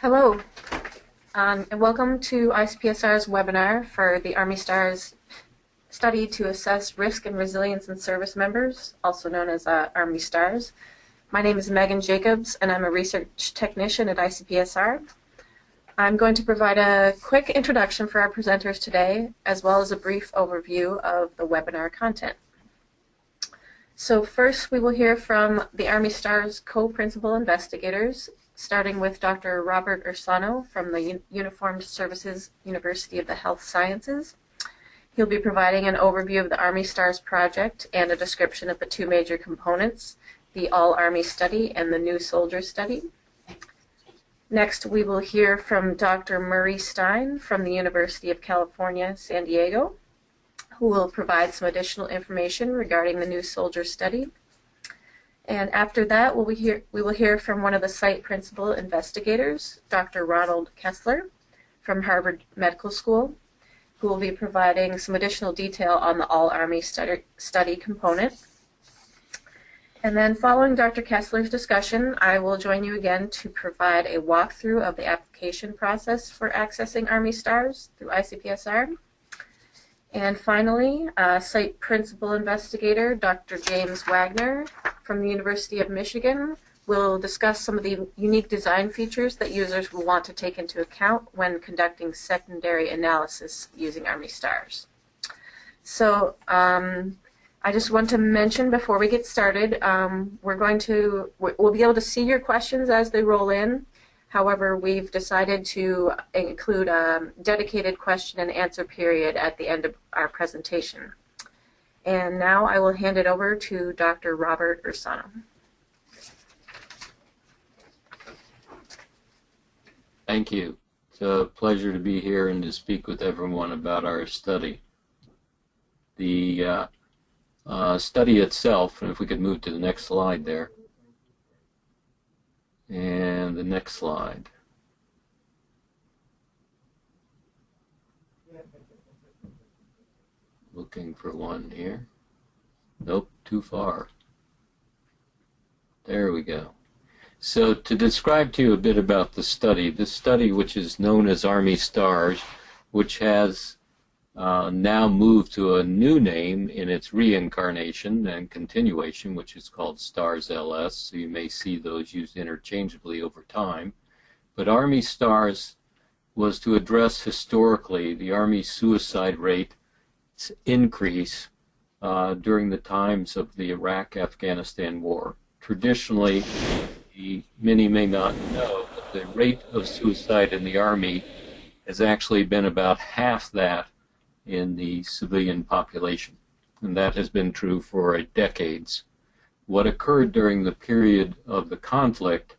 Hello, and welcome to ICPSR's webinar for the Army STARRS study to assess risk and resilience in service members, also known as Army STARRS. My name is Megan Jacobs, and I'm a research technician at ICPSR. I'm going to provide a quick introduction for our presenters today, as well as a brief overview of the webinar content. So first, we will hear from the Army STARRS co-principal investigators, starting with Dr. Robert Ursano from the Uniformed Services University of the Health Sciences. He'll be providing an overview of the Army STARRS project and a description of the two major components, the All-Army Study and the New Soldier Study. Next, we will hear from Dr. Murray Stein from the University of California, San Diego, who will provide some additional information regarding the New Soldier Study. And after that, we will hear from one of the site principal investigators, Dr. Ronald Kessler from Harvard Medical School, who will be providing some additional detail on the All-Army Study component. And then following Dr. Kessler's discussion, I will join you again to provide a walkthrough of the application process for accessing Army STARRS through ICPSR. And finally, site principal investigator Dr. James Wagner from the University of Michigan will discuss some of the unique design features that users will want to take into account when conducting secondary analysis using Army STARRS. So I just want to mention before we get started, we'll be able to see your questions as they roll in. However, we've decided to include a dedicated question and answer period at the end of our presentation. And now I will hand it over to Dr. Robert Ursano. Thank you. It's a pleasure to be here and to speak with everyone about our study. The study itself, and if we could move to the next slide there, and the next slide. Looking for one here. Nope, too far. There we go. So to describe to you a bit about the study, this study, which is known as Army STARRS, which has now moved to a new name in its reincarnation and continuation, which is called STARRS LS, so you may see those used interchangeably over time. But Army STARRS was to address historically the Army suicide rate increase during the times of the Iraq-Afghanistan war. Traditionally, many may not know, but the rate of suicide in the Army has actually been about half that in the civilian population, and that has been true for decades. What occurred during the period of the conflict,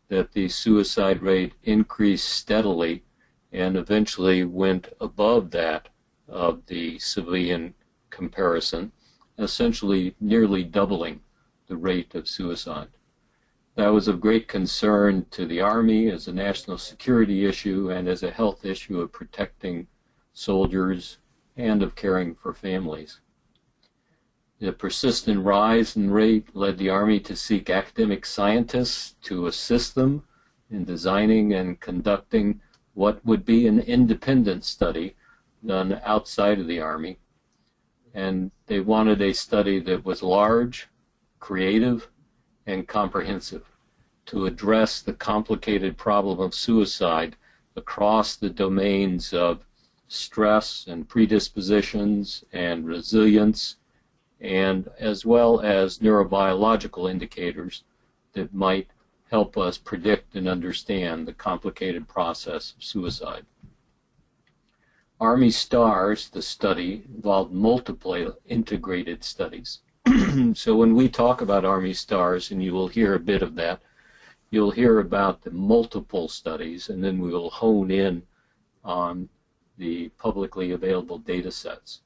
that the suicide rate increased steadily and eventually went above that of the civilian comparison, essentially nearly doubling the rate of suicide. That was of great concern to the Army as a national security issue and as a health issue of protecting soldiers and of caring for families. The persistent rise in rate led the Army to seek academic scientists to assist them in designing and conducting what would be an independent study done outside of the Army. And they wanted a study that was large, creative, and comprehensive to address the complicated problem of suicide across the domains of stress and predispositions and resilience, and as well as neurobiological indicators that might help us predict and understand the complicated process of suicide. Army STARRS, the study, involved multiple integrated studies. So when we talk about Army STARRS, and you will hear a bit of that, you'll hear about the multiple studies, and then we will hone in on the publicly available data sets.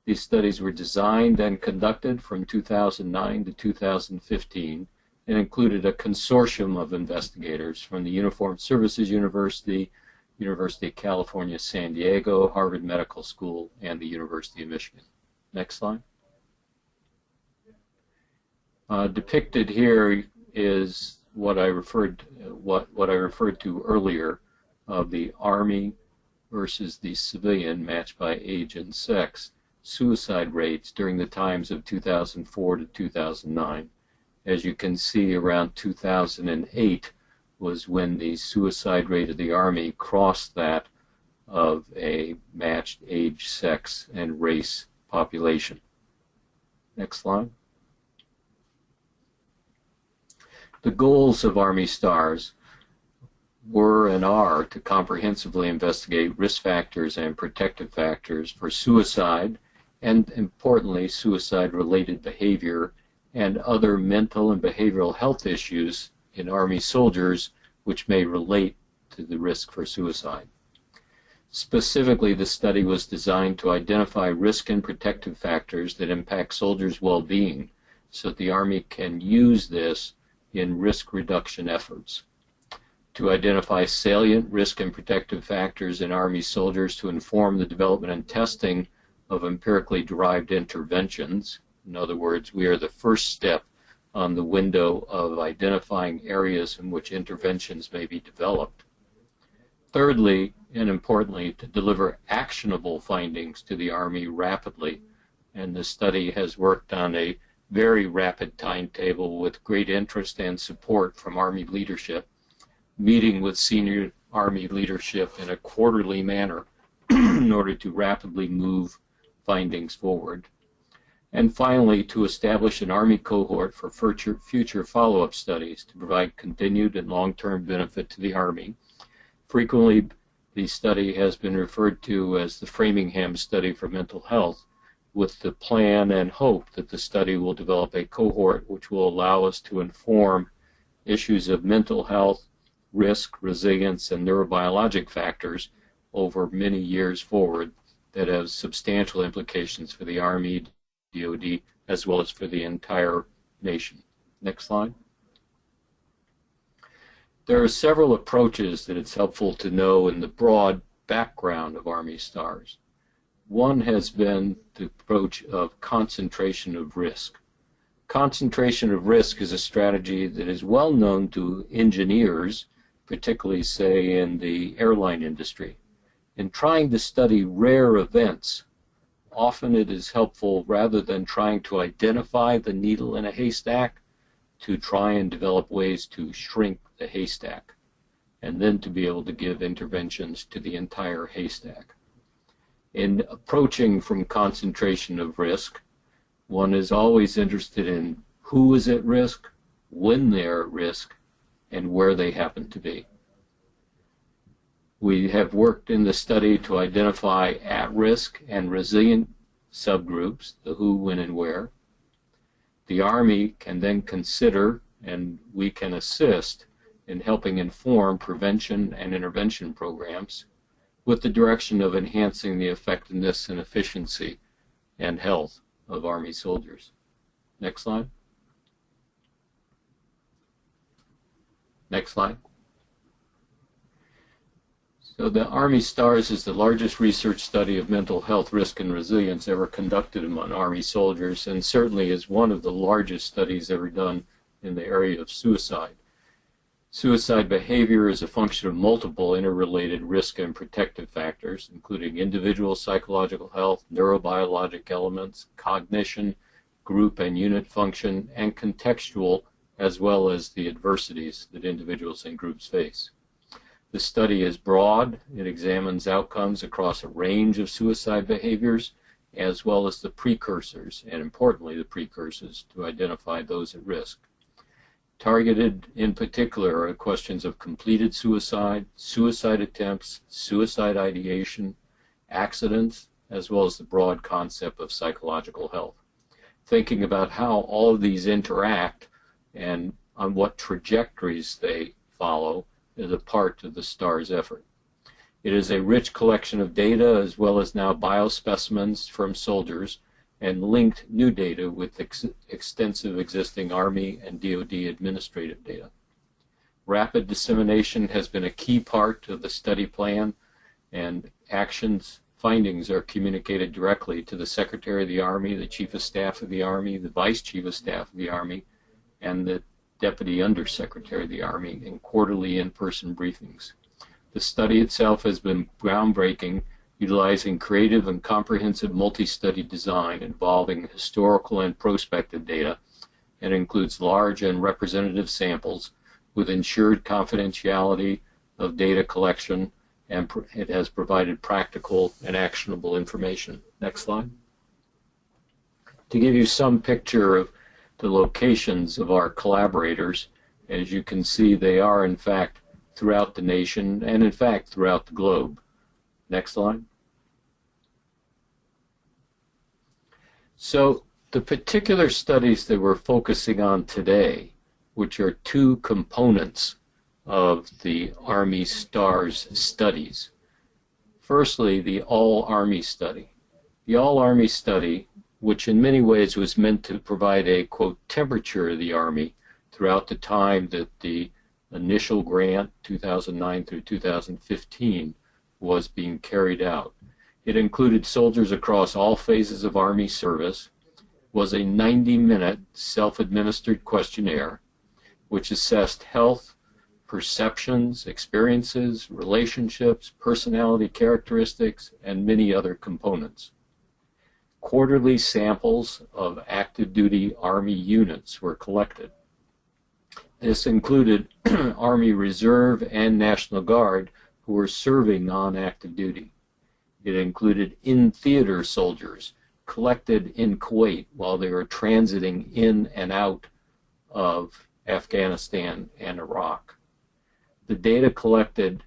These studies were designed and conducted from 2009 to 2015 and included a consortium of investigators from the Uniformed Services University, University of California, San Diego, Harvard Medical School, and the University of Michigan. Next slide. Depicted here is what I referred to earlier, of the Army versus the civilian matched by age and sex suicide rates during the times of 2004 to 2009. As you can see, around 2008 was when the suicide rate of the Army crossed that of a matched age, sex, and race population. Next slide. The goals of Army STARRS were and are to comprehensively investigate risk factors and protective factors for suicide and, importantly, suicide-related behavior and other mental and behavioral health issues in Army soldiers which may relate to the risk for suicide. Specifically, the study was designed to identify risk and protective factors that impact soldiers' well-being so that the Army can use this in risk reduction efforts. To identify salient risk and protective factors in Army soldiers to inform the development and testing of empirically derived interventions. In other words, we are the first step on the window of identifying areas in which interventions may be developed. Thirdly, and importantly, to deliver actionable findings to the Army rapidly. And the study has worked on a very rapid timetable with great interest and support from Army leadership, meeting with senior Army leadership in a quarterly manner in order to rapidly move findings forward. And finally, to establish an Army cohort for future follow-up studies to provide continued and long-term benefit to the Army. Frequently, the study has been referred to as the Framingham Study for Mental Health, with the plan and hope that the study will develop a cohort which will allow us to inform issues of mental health, risk, resilience, and neurobiologic factors over many years forward that have substantial implications for the Army, DoD, as well as for the entire nation. Next slide. There are several approaches that it's helpful to know in the broad background of Army STARRS. One has been the approach of concentration of risk. Concentration of risk is a strategy that is well known to engineers, particularly, say, in the airline industry. In trying to study rare events, often it is helpful, rather than trying to identify the needle in a haystack, to try and develop ways to shrink the haystack, and then to be able to give interventions to the entire haystack. In approaching from concentration of risk, one is always interested in who is at risk, when they're at risk, and where they happen to be. We have worked in the study to identify at-risk and resilient subgroups, the who, when, and where. The Army can then consider, and we can assist in helping inform prevention and intervention programs with the direction of enhancing the effectiveness and efficiency and health of Army soldiers. Next slide. Next slide. So the Army STARRS is the largest research study of mental health risk and resilience ever conducted among Army soldiers, and certainly is one of the largest studies ever done in the area of suicide. Suicide behavior is a function of multiple interrelated risk and protective factors, including individual psychological health, neurobiologic elements, cognition, group and unit function, and contextual, as well as the adversities that individuals and groups face. The study is broad. It examines outcomes across a range of suicide behaviors, as well as the precursors, and importantly the precursors, to identify those at risk. Targeted in particular are questions of completed suicide, suicide attempts, suicide ideation, accidents, as well as the broad concept of psychological health. Thinking about how all of these interact and on what trajectories they follow is a part of the STARRS effort. It is a rich collection of data, as well as now biospecimens from soldiers, and linked new data with extensive existing Army and DoD administrative data. Rapid dissemination has been a key part of the study plan, and findings are communicated directly to the Secretary of the Army, the Chief of Staff of the Army, the Vice Chief of Staff of the Army, and the Deputy Undersecretary of the Army in quarterly in-person briefings. The study itself has been groundbreaking, utilizing creative and comprehensive multi-study design involving historical and prospective data, and includes large and representative samples with ensured confidentiality of data collection, and it has provided practical and actionable information. Next slide. To give you some picture of the locations of our collaborators, as you can see, they are in fact throughout the nation and in fact throughout the globe. Next slide. So the particular studies that we're focusing on today, which are two components of the Army STARRS studies. Firstly, the All-Army study. The All-Army study, which in many ways was meant to provide a, quote, temperature of the Army throughout the time that the initial grant, 2009 through 2015, was being carried out. It included soldiers across all phases of Army service, was a 90-minute self-administered questionnaire which assessed health, perceptions, experiences, relationships, personality characteristics, and many other components. Quarterly samples of active duty Army units were collected. This included Army Reserve and National Guard who were serving on active duty. It included in-theater soldiers collected in Kuwait while they were transiting in and out of Afghanistan and Iraq. The data collected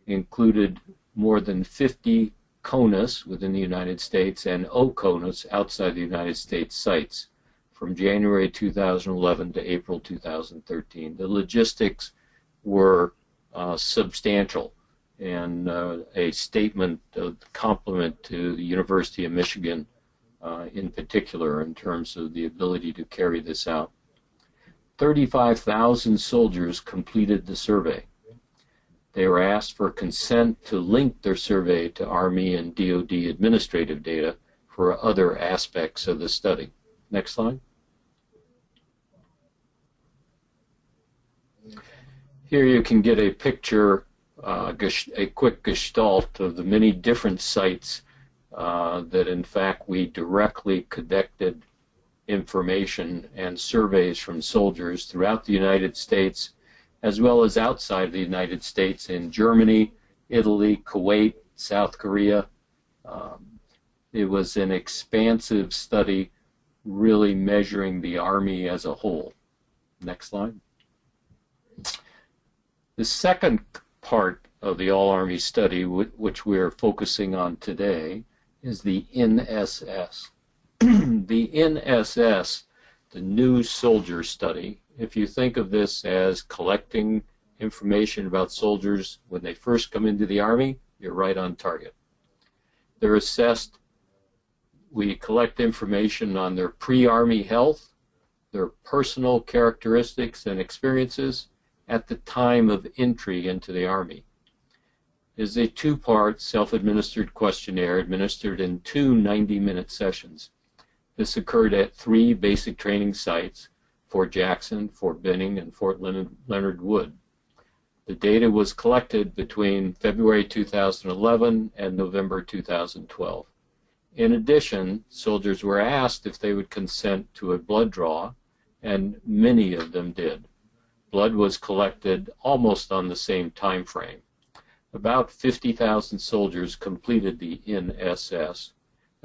included more than 50 CONUS within the United States and OCONUS outside the United States sites from January 2011 to April 2013. The logistics were substantial and a statement of compliment to the University of Michigan in particular in terms of the ability to carry this out. 35,000 soldiers completed the survey. They were asked for consent to link their survey to Army and DoD administrative data for other aspects of the study. Next slide. Here you can get a picture, a quick gestalt of the many different sites that in fact we directly collected information and surveys from soldiers throughout the United States as well as outside the United States in Germany, Italy, Kuwait, South Korea. It was an expansive study really measuring the Army as a whole. Next slide. The second part of the All-Army study, which we're focusing on today, is the NSS. The NSS, the New Soldier Study, if you think of this as collecting information about soldiers when they first come into the Army, you're right on target. They're assessed. We collect information on their pre-Army health, their personal characteristics and experiences at the time of entry into the Army. It is a two-part self-administered questionnaire administered in two 90-minute sessions. This occurred at 3 basic training sites, Fort Jackson, Fort Benning, and Fort Leonard Wood. The data was collected between February 2011 and November 2012. In addition, soldiers were asked if they would consent to a blood draw, and many of them did. Blood was collected almost on the same time frame. About 50,000 soldiers completed the NSS.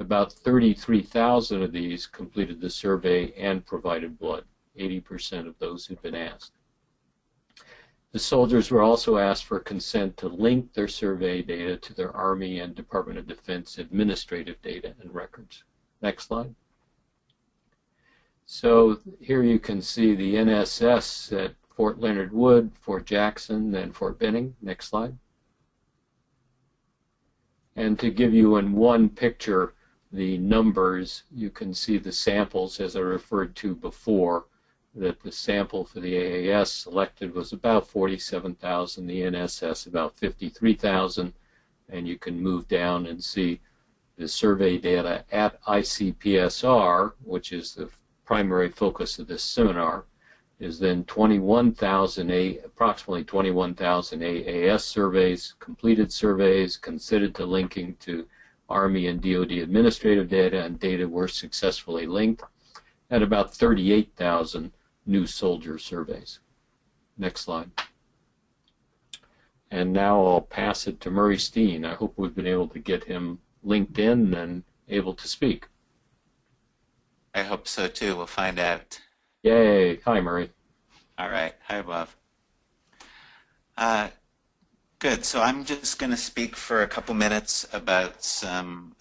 About 33,000 of these completed the survey and provided blood, 80% of those who'd been asked. The soldiers were also asked for consent to link their survey data to their Army and Department of Defense administrative data and records. Next slide. So here you can see the NSS at Fort Leonard Wood, Fort Jackson, and Fort Benning. Next slide. And to give you in one picture the numbers, you can see the samples as I referred to before, that the sample for the AAS selected was about 47,000, the NSS about 53,000, and you can move down and see the survey data at ICPSR, which is the primary focus of this seminar, is then approximately 21,000 AAS surveys, completed surveys, considered to linking to Army and DoD administrative data, and data were successfully linked, and about 38,000 new soldier surveys. Next slide. And now I'll pass it to Murray Steen. I hope we've been able to get him linked in and able to speak. I hope so too. We'll find out. Yay. Hi, Murray. All right. Hi, Bob. Good. So I'm just going to speak for a couple minutes about some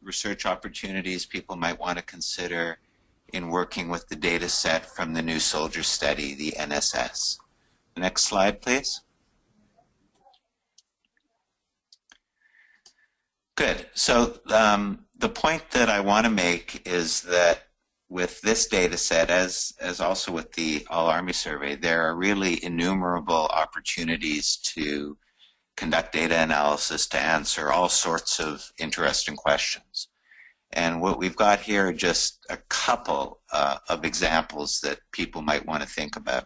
research opportunities people might want to consider in working with the data set from the new soldier study, the NSS. Next slide, please. Good. So the point that I want to make is that with this data set, as also with the All-Army survey, there are really innumerable opportunities to conduct data analysis to answer all sorts of interesting questions. And what we've got here are just a couple of examples that people might want to think about.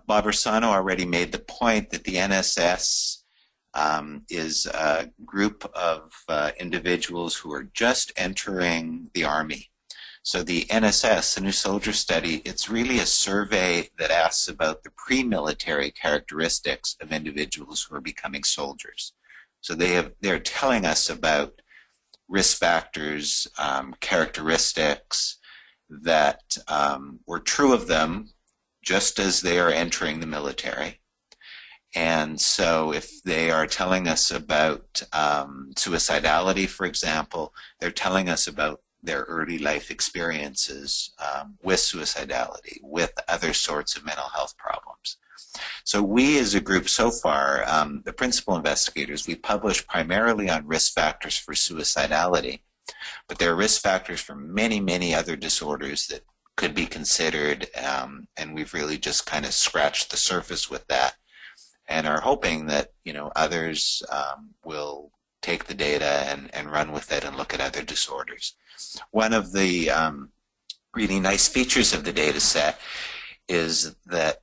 Bob Ursano already made the point that the NSS is a group of individuals who are just entering the Army. So the NSS, the New Soldier Study, it's really a survey that asks about the pre-military characteristics of individuals who are becoming soldiers. So they're telling us about risk factors, characteristics that were true of them just as they are entering the military. And so if they are telling us about suicidality, for example, they're telling us about their early life experiences with suicidality, with other sorts of mental health problems. So we as a group so far, the principal investigators, we publish primarily on risk factors for suicidality, but there are risk factors for many, many other disorders that could be considered, and we've really just kind of scratched the surface with that, and are hoping that, you know, others will take the data and run with it and look at other disorders. One of the really nice features of the data set is that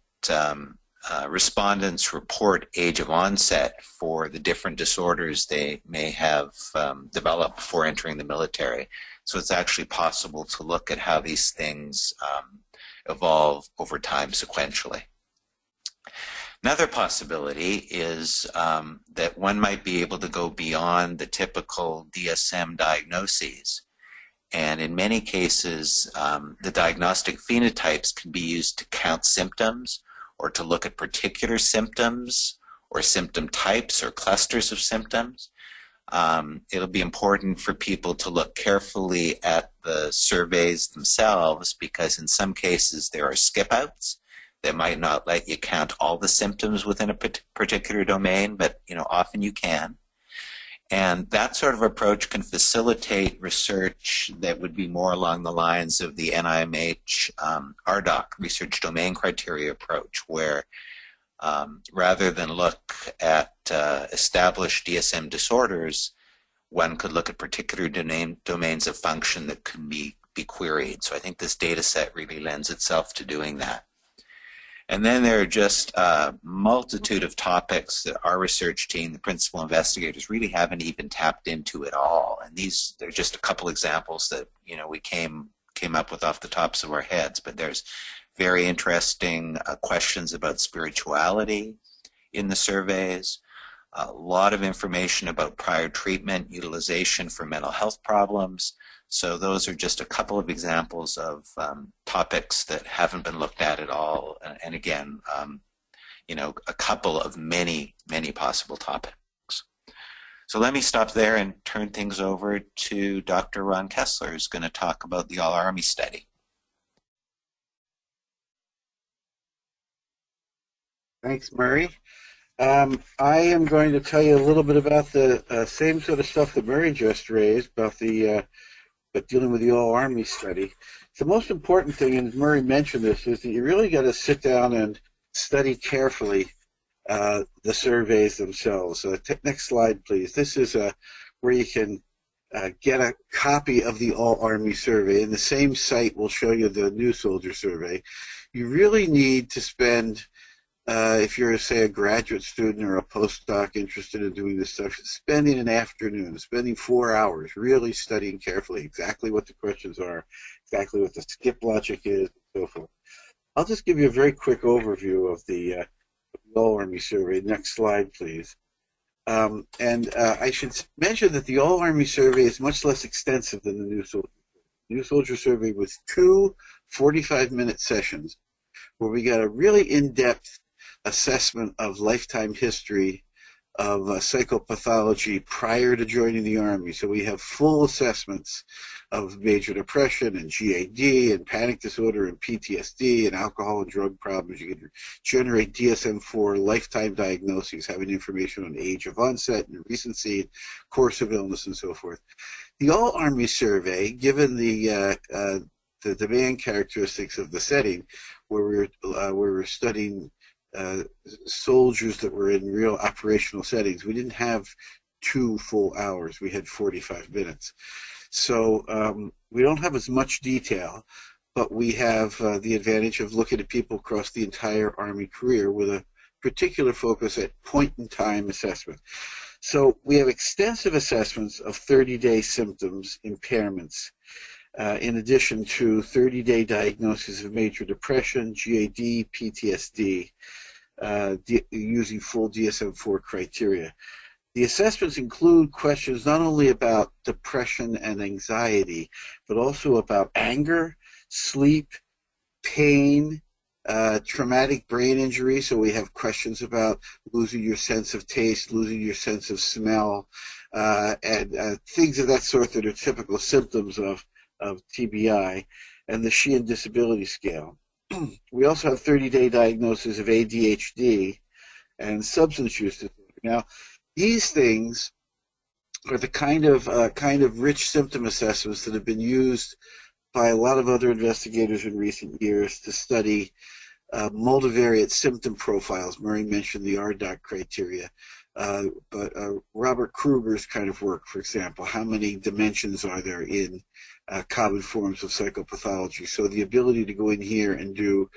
respondents report age of onset for the different disorders they may have developed before entering the military. So it's actually possible to look at how these things evolve over time sequentially. Another possibility is that one might be able to go beyond the typical DSM diagnoses. And in many cases, the diagnostic phenotypes can be used to count symptoms or to look at particular symptoms or symptom types or clusters of symptoms. It'll be important for people to look carefully at the surveys themselves, because in some cases there are skip-outs that might not let you count all the symptoms within a particular domain, but often you can. And that sort of approach can facilitate research that would be more along the lines of the NIMH RDoC, Research Domain Criteria approach, where rather than look at established DSM disorders, one could look at particular domains of function that can be queried. So I think this data set really lends itself to doing that. And then there are just a multitude of topics that our research team, the principal investigators, really haven't even tapped into at all. And they're just a couple examples that we came up with off the tops of our heads. But there's very interesting questions about spirituality in the surveys, a lot of information about prior treatment utilization for mental health problems. So those are just a couple of examples of topics that haven't been looked at all. And again, a couple of many, many possible topics. So let me stop there and turn things over to Dr. Ron Kessler, who's going to talk about the All-Army study. Thanks, Murray. I am going to tell you a little bit about the same sort of stuff that Murray just raised about but dealing with the All-Army study. The most important thing, and Murray mentioned this, is that you really got to sit down and study carefully the surveys themselves. Next slide, please. This is where you can get a copy of the All Army Survey, and the same site will show you the New Soldier Survey. You really need to spend, if you're, say, a graduate student or a postdoc interested in doing this stuff, spending an afternoon, spending 4 hours really studying carefully exactly what the questions are, exactly what the skip logic is, and so forth. I'll just give you a very quick overview of the All Army Survey. Next slide, please. I should mention that the All Army Survey is much less extensive than the New Soldier Survey. The New Soldier Survey was 2 45-minute sessions where we got a really in-depth assessment of lifetime history of psychopathology prior to joining the Army. So we have full assessments of major depression and GAD and panic disorder and PTSD and alcohol and drug problems. You can generate DSM-4 lifetime diagnoses, having information on age of onset and recency, course of illness, and so forth. The All Army Survey, given the demand characteristics of the setting, where we're studying soldiers that were in real operational settings, we didn't have 2 full hours. We had 45 minutes. So we don't have as much detail, but we have the advantage of looking at people across the entire Army career with a particular focus at point-in-time assessment. So we have extensive assessments of 30-day symptoms, impairments, in addition to 30-day diagnoses of major depression, GAD, PTSD, using full DSM-4 criteria. The assessments include questions not only about depression and anxiety, but also about anger, sleep, pain, traumatic brain injury. So we have questions about losing your sense of taste, losing your sense of smell, and things of that sort that are typical symptoms of TBI, and the Sheehan Disability Scale. We also have 30-day diagnosis of ADHD and substance use disorder. Now, these things are the kind of rich symptom assessments that have been used by a lot of other investigators in recent years to study multivariate symptom profiles. Murray mentioned the RDoC criteria, but Robert Kruger's kind of work, for example, how many dimensions are there in common forms of psychopathology? So the ability to go in here and do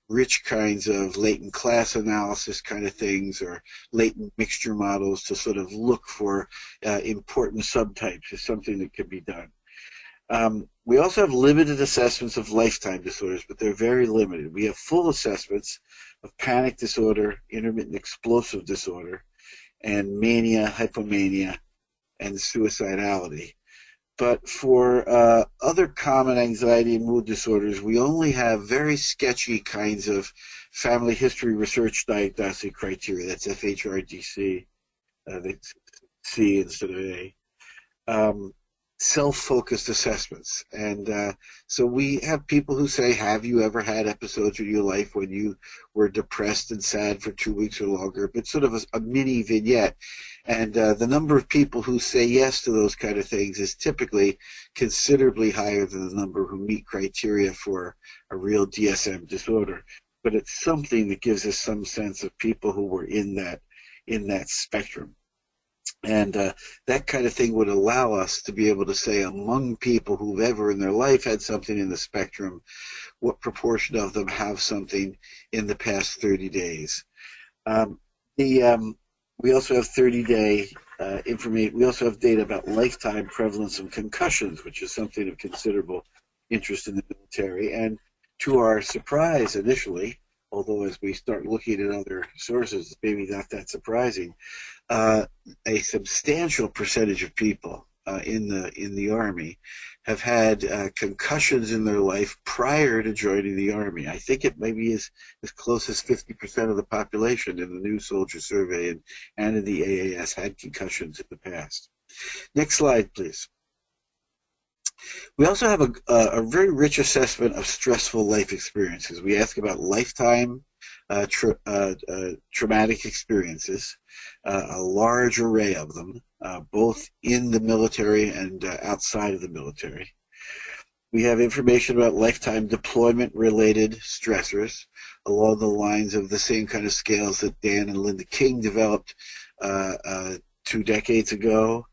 rich kinds of latent class analysis kind of things, or latent mixture models to sort of look for important subtypes is something that can be done. We also have limited assessments of lifetime disorders, but they're very limited. We have full assessments of panic disorder, intermittent explosive disorder, and mania, hypomania, and suicidality. But for other common anxiety and mood disorders, we only have very sketchy kinds of family history research diagnostic criteria. That's FHRDC, that's C instead of A. Self-focused assessments. And so we have people who say, have you ever had episodes in your life when you were depressed and sad for 2 weeks or longer? But sort of a mini vignette. And the number of people who say yes to those kind of things is typically considerably higher than the number who meet criteria for a real DSM disorder. But it's something that gives us some sense of people who were in that spectrum. And that kind of thing would allow us to be able to say, among people who've ever in their life had something in the spectrum, what proportion of them have something in the past 30 days. We also have 30-day information. We also have data about lifetime prevalence of concussions, which is something of considerable interest in the military. And to our surprise initially, although as we start looking at other sources, maybe not that surprising, a substantial percentage of people in the Army have had concussions in their life prior to joining the Army. I think it maybe is as close as 50% of the population in the New Soldier Survey and in the AAS had concussions in the past. Next slide, please. We also have a very rich assessment of stressful life experiences. We ask about lifetime traumatic experiences, a large array of them, both in the military and outside of the military. We have information about lifetime deployment-related stressors along the lines of the same kind of scales that Dan and Linda King developed 2 decades ago.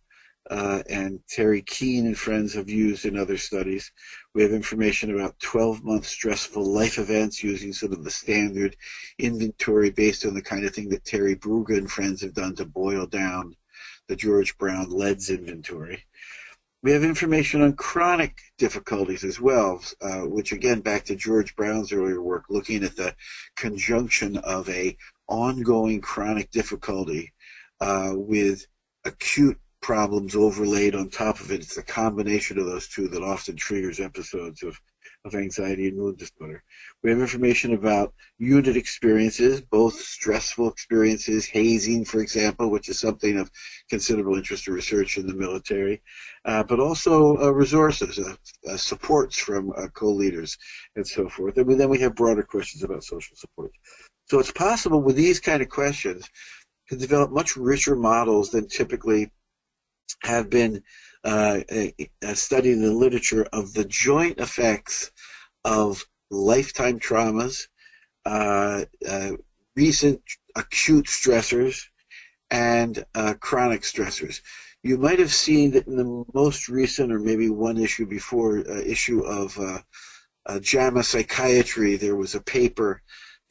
and Terry Keane and friends have used in other studies. We have information about 12-month stressful life events using sort of the standard inventory based on the kind of thing that Terry Brugge and friends have done to boil down the George Brown LEDS inventory. We have information on chronic difficulties as well, which again, back to George Brown's earlier work, looking at the conjunction of a ongoing chronic difficulty with acute problems overlaid on top of it. It's a combination of those two that often triggers episodes of anxiety and mood disorder. We have information about unit experiences, both stressful experiences, hazing, for example, which is something of considerable interest to research in the military, but also resources, supports from co-leaders, and so forth. And then we have broader questions about social support. So it's possible with these kind of questions to develop much richer models than typically have been studied in the literature of the joint effects of lifetime traumas, recent acute stressors, and chronic stressors. You might have seen that in the most recent, or maybe one issue before, issue of JAMA Psychiatry, there was a paper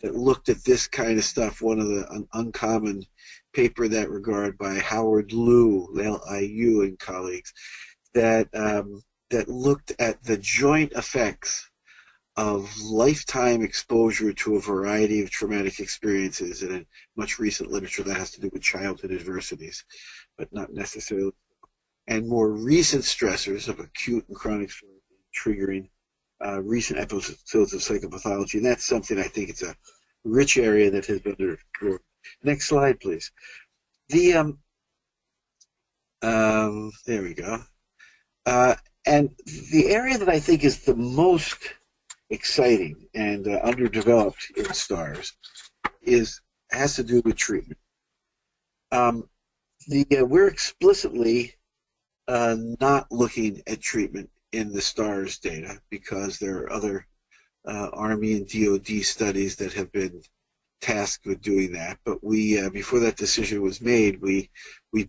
that looked at this kind of stuff, one of the uncommon paper in that regard by Howard Liu, L-I-U, and colleagues, that looked at the joint effects of lifetime exposure to a variety of traumatic experiences in a much recent literature that has to do with childhood adversities, but not necessarily, and more recent stressors of acute and chronic triggering recent episodes of psychopathology. And that's something I think it's a rich area that has been explored. Next slide, please. There we go. And the area that I think is the most exciting and underdeveloped in STARRS has to do with treatment. We're explicitly not looking at treatment in the STARRS data because there are other Army and DoD studies that have been tasked with doing that. But we, before that decision was made, we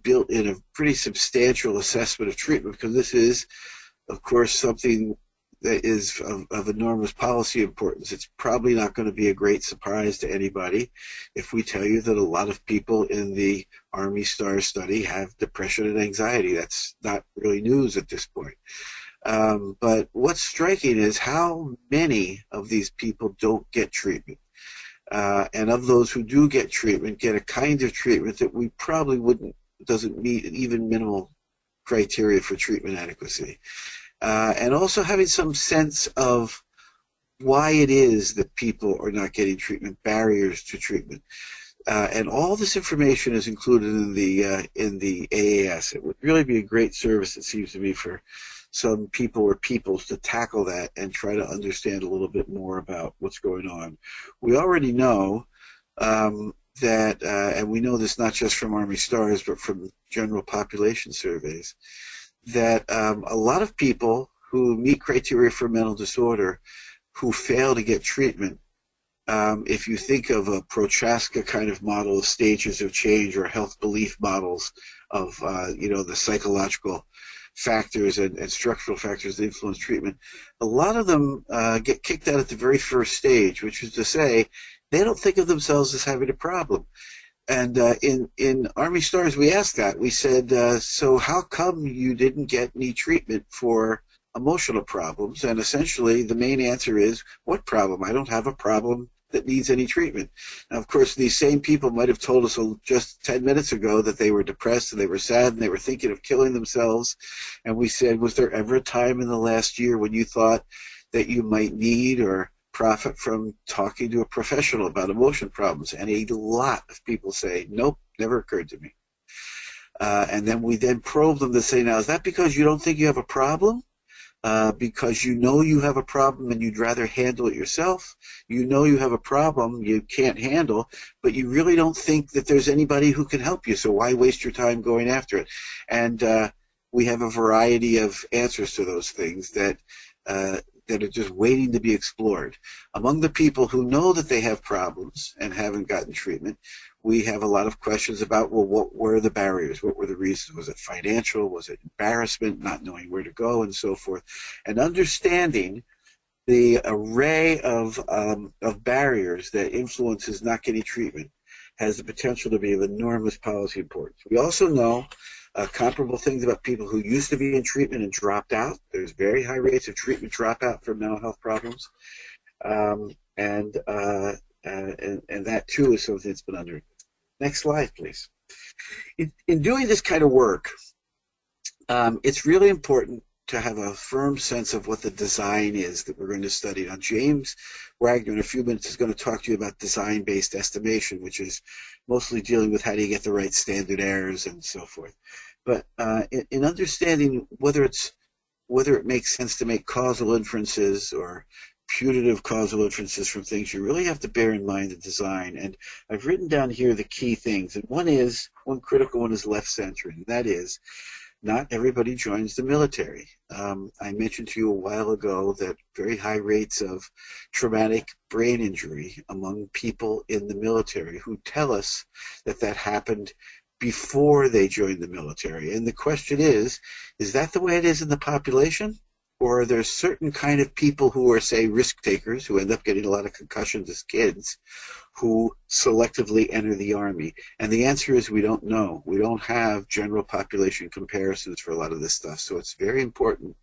built in a pretty substantial assessment of treatment, because this is, of course, something that is of enormous policy importance. It's probably not going to be a great surprise to anybody if we tell you that a lot of people in the Army STARRS study have depression and anxiety. That's not really news at this point. But what's striking is how many of these people don't get treatment. And of those who do get treatment, get a kind of treatment that we probably doesn't meet even minimal criteria for treatment adequacy. And also having some sense of why it is that people are not getting treatment, barriers to treatment. And all this information is included in the AAS. It would really be a great service, it seems to me, for some people or peoples to tackle that and try to understand a little bit more about what's going on. We already know that, and we know this not just from Army STARRS, but from general population surveys, that a lot of people who meet criteria for mental disorder who fail to get treatment, if you think of a Prochaska kind of model of stages of change, or health belief models of the psychological factors and structural factors that influence treatment, a lot of them get kicked out at the very first stage, which is to say they don't think of themselves as having a problem. And in Army STARRS, we asked that. We said, so how come you didn't get any treatment for emotional problems? And essentially the main answer is, what problem? I don't have a problem that needs any treatment. Now, of course, these same people might have told us just 10 minutes ago that they were depressed and they were sad and they were thinking of killing themselves. And we said, was there ever a time in the last year when you thought that you might need or profit from talking to a professional about emotion problems? And a lot of people say, nope, never occurred to me. And then we probe them to say, now, is that because you don't think you have a problem? Because you know you have a problem and you'd rather handle it yourself? You know you have a problem you can't handle, but you really don't think that there's anybody who can help you, so why waste your time going after it? And we have a variety of answers to those things that that are just waiting to be explored. Among the people who know that they have problems and haven't gotten treatment, we have a lot of questions about, well, what were the barriers? What were the reasons? Was it financial? Was it embarrassment, not knowing where to go, and so forth? And understanding the array of barriers that influences not getting treatment has the potential to be of enormous policy importance. We also know comparable things about people who used to be in treatment and dropped out. There's very high rates of treatment dropout for mental health problems, and that too is something that's been under. Next slide, please. In doing this kind of work, it's really important to have a firm sense of what the design is that we're going to study. Now, James Wagner in a few minutes is going to talk to you about design-based estimation, which is mostly dealing with how do you get the right standard errors and so forth. But in understanding whether it makes sense to make causal inferences or putative causal inferences from things, you really have to bear in mind the design. And I've written down here the key things. And one critical one is left-centered, and that is, not everybody joins the military. I mentioned to you a while ago that very high rates of traumatic brain injury among people in the military who tell us that that happened before they joined the military. And the question is that the way it is in the population? Or are there certain kind of people who are, say, risk takers, who end up getting a lot of concussions as kids, who selectively enter the Army? And the answer is we don't know. We don't have general population comparisons for a lot of this stuff. So it's very important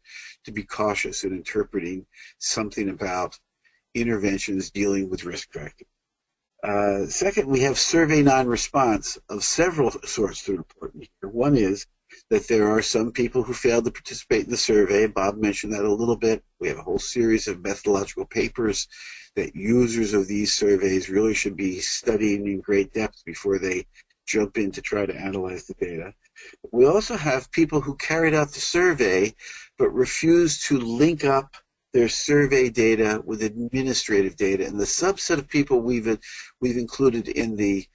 to be cautious in interpreting something about interventions dealing with risk factors. Second, we have survey non-response of several sorts that are important here. One is that there are some people who failed to participate in the survey. Bob mentioned that a little bit. We have a whole series of methodological papers that users of these surveys really should be studying in great depth before they jump in to try to analyze the data. We also have people who carried out the survey but refused to link up their survey data with administrative data. And the subset of people we've included in the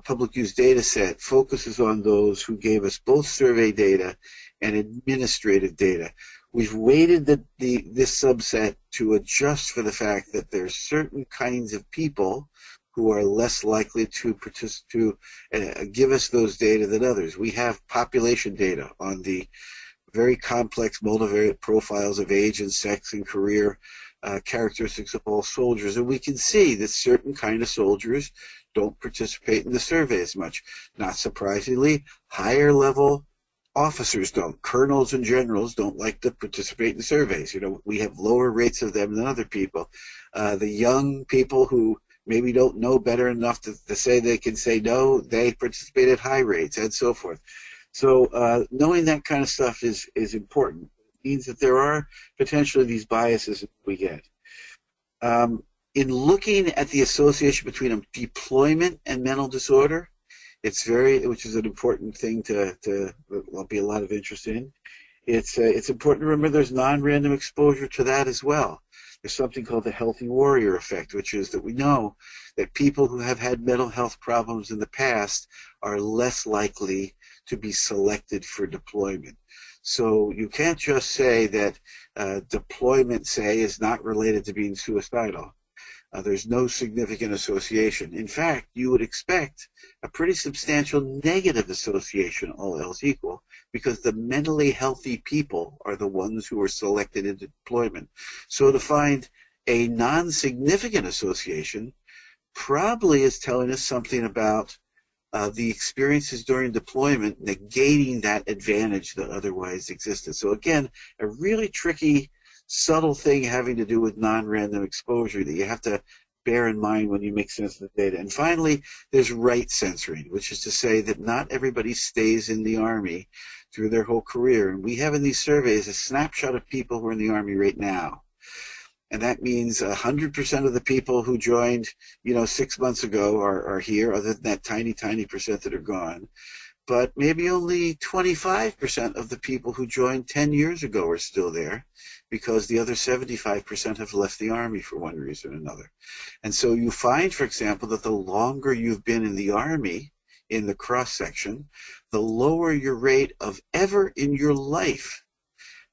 public use data set focuses on those who gave us both survey data and administrative data. We've weighted this subset to adjust for the fact that there's certain kinds of people who are less likely to give us those data than others. We have population data on the very complex multivariate profiles of age and sex and career characteristics of all soldiers, and we can see that certain kind of soldiers don't participate in the survey as much. Not surprisingly, higher level officers don't. Colonels and generals don't like to participate in surveys. You know, we have lower rates of them than other people. The young people who maybe don't know better enough to say they can say no, they participate at high rates, and so forth. So knowing that kind of stuff is important. It means that there are potentially these biases that we get. In looking at the association between deployment and mental disorder, which is an important thing there'll be a lot of interest in. It's important to remember there's non-random exposure to that as well. There's something called the healthy warrior effect, which is that we know that people who have had mental health problems in the past are less likely to be selected for deployment. So you can't just say that deployment, say, is not related to being suicidal. There's no significant association. In fact, you would expect a pretty substantial negative association, all else equal, because the mentally healthy people are the ones who are selected into deployment. So to find a non-significant association probably is telling us something about the experiences during deployment negating that advantage that otherwise existed. So again, a really tricky, subtle thing having to do with non-random exposure that you have to bear in mind when you make sense of the data. And finally, there's right censoring, which is to say that not everybody stays in the Army through their whole career. And we have in these surveys a snapshot of people who are in the Army right now. And that means 100% of the people who joined, 6 months ago are here, other than that tiny, tiny percent that are gone. But maybe only 25% of the people who joined 10 years ago are still there, because the other 75% have left the Army for one reason or another. And so you find, for example, that the longer you've been in the Army, in the cross-section, the lower your rate of ever in your life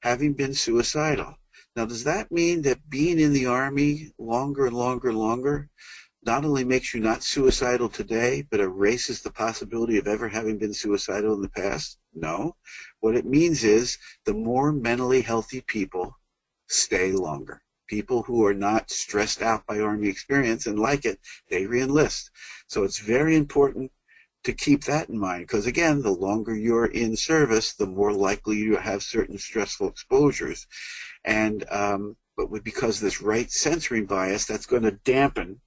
having been suicidal. Now, does that mean that being in the Army longer and longer and longer not only makes you not suicidal today, but erases the possibility of ever having been suicidal in the past? No. What it means is the more mentally healthy people stay longer. People who are not stressed out by Army experience and like it, they re-enlist. So it's very important to keep that in mind, because again, the longer you're in service, the more likely you have certain stressful exposures. And because of this right censoring bias, that's going to dampen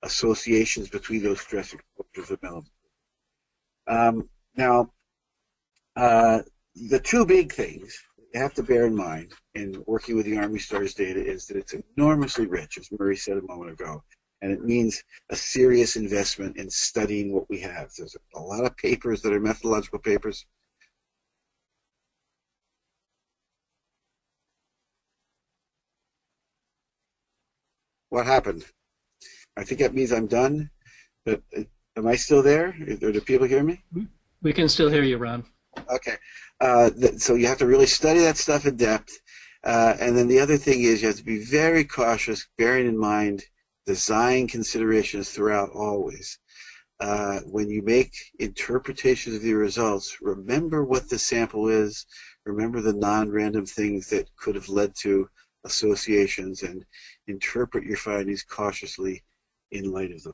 associations between those stress exposures and mental. Now, the two big things you have to bear in mind in working with the Army STARRS data is that it's enormously rich, as Murray said a moment ago, and it means a serious investment in studying what we have. There's a lot of papers that are methodological papers. What happened? I think that means I'm done, but am I still there? Or do people hear me? We can still hear you, Ron. Okay. So you have to really study that stuff in depth. And then the other thing is you have to be very cautious, bearing in mind design considerations throughout always. When you make interpretations of your results, remember what the sample is, remember the non-random things that could have led to associations, and interpret your findings cautiously in light of them.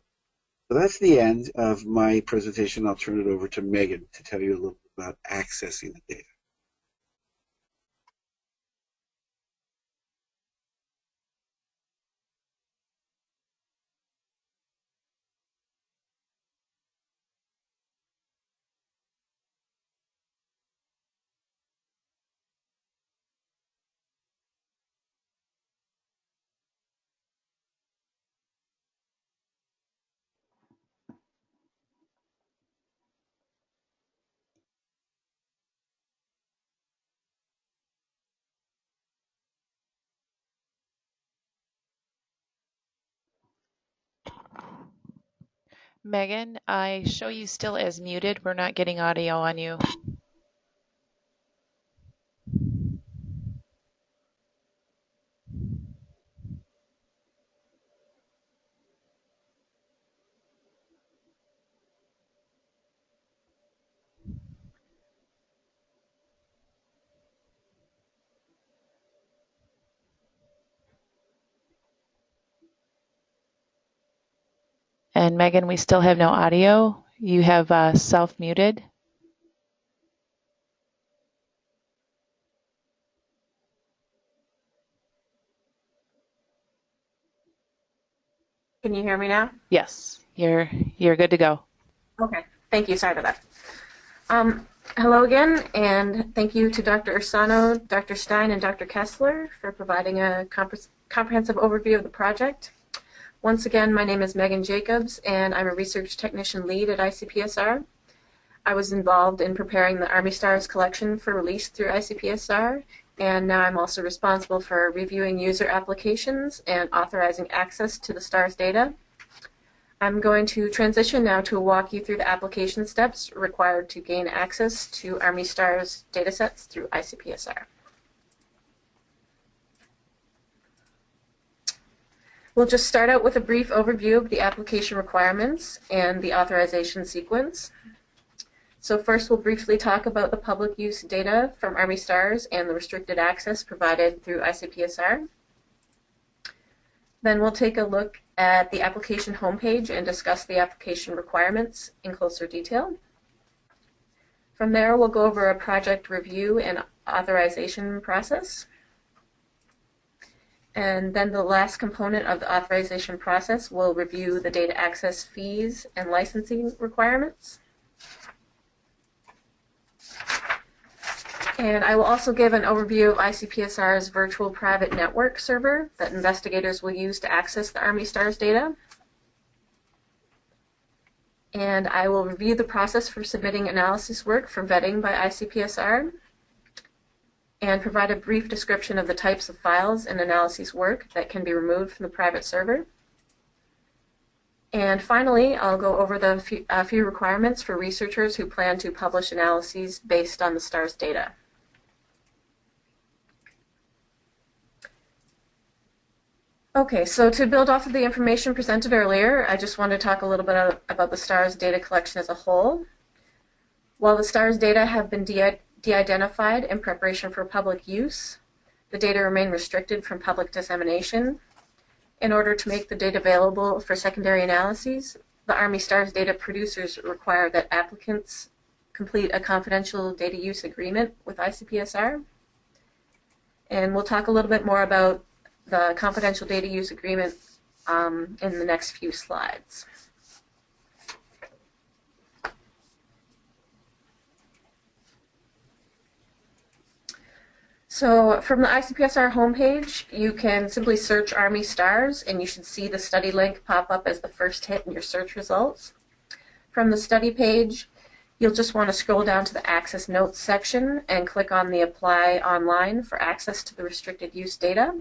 So that's the end of my presentation. I'll turn it over to Megan to tell you a little bit about accessing the data. Megan, I show you still as muted. We're not getting audio on you. And Megan, we still have no audio. You have self-muted. Can you hear me now? Yes, you're good to go. Okay, thank you. Sorry about that. Hello again, and thank you to Dr. Ursano, Dr. Stein, and Dr. Kessler for providing a comprehensive overview of the project. Once again, my name is Megan Jacobs, and I'm a research technician lead at ICPSR. I was involved in preparing the Army STARRS collection for release through ICPSR, and now I'm also responsible for reviewing user applications and authorizing access to the STARRS data. I'm going to transition now to walk you through the application steps required to gain access to Army STARRS datasets through ICPSR. We'll just start out with a brief overview of the application requirements and the authorization sequence. So first we'll briefly talk about the public use data from Army STARRS and the restricted access provided through ICPSR. Then we'll take a look at the application homepage and discuss the application requirements in closer detail. From there, we'll go over a project review and authorization process. And then the last component of the authorization process will review the data access fees and licensing requirements. And I will also give an overview of ICPSR's virtual private network server that investigators will use to access the Army STARRS data. And I will review the process for submitting analysis work for vetting by ICPSR and provide a brief description of the types of files and analyses work that can be removed from the private server. And finally, I'll go over a few requirements for researchers who plan to publish analyses based on the STARRS data. Okay, so to build off of the information presented earlier, I just want to talk a little bit about the STARRS data collection as a whole. While the STARRS data have been de-identified in preparation for public use, the data remain restricted from public dissemination. In order to make the data available for secondary analyses, the Army STARRS data producers require that applicants complete a confidential data use agreement with ICPSR. And we'll talk a little bit more about the confidential data use agreement in the next few slides. So from the ICPSR homepage, you can simply search Army STARRS, and you should see the study link pop up as the first hit in your search results. From the study page, you'll just want to scroll down to the Access Notes section and click on the Apply Online for access to the restricted use data.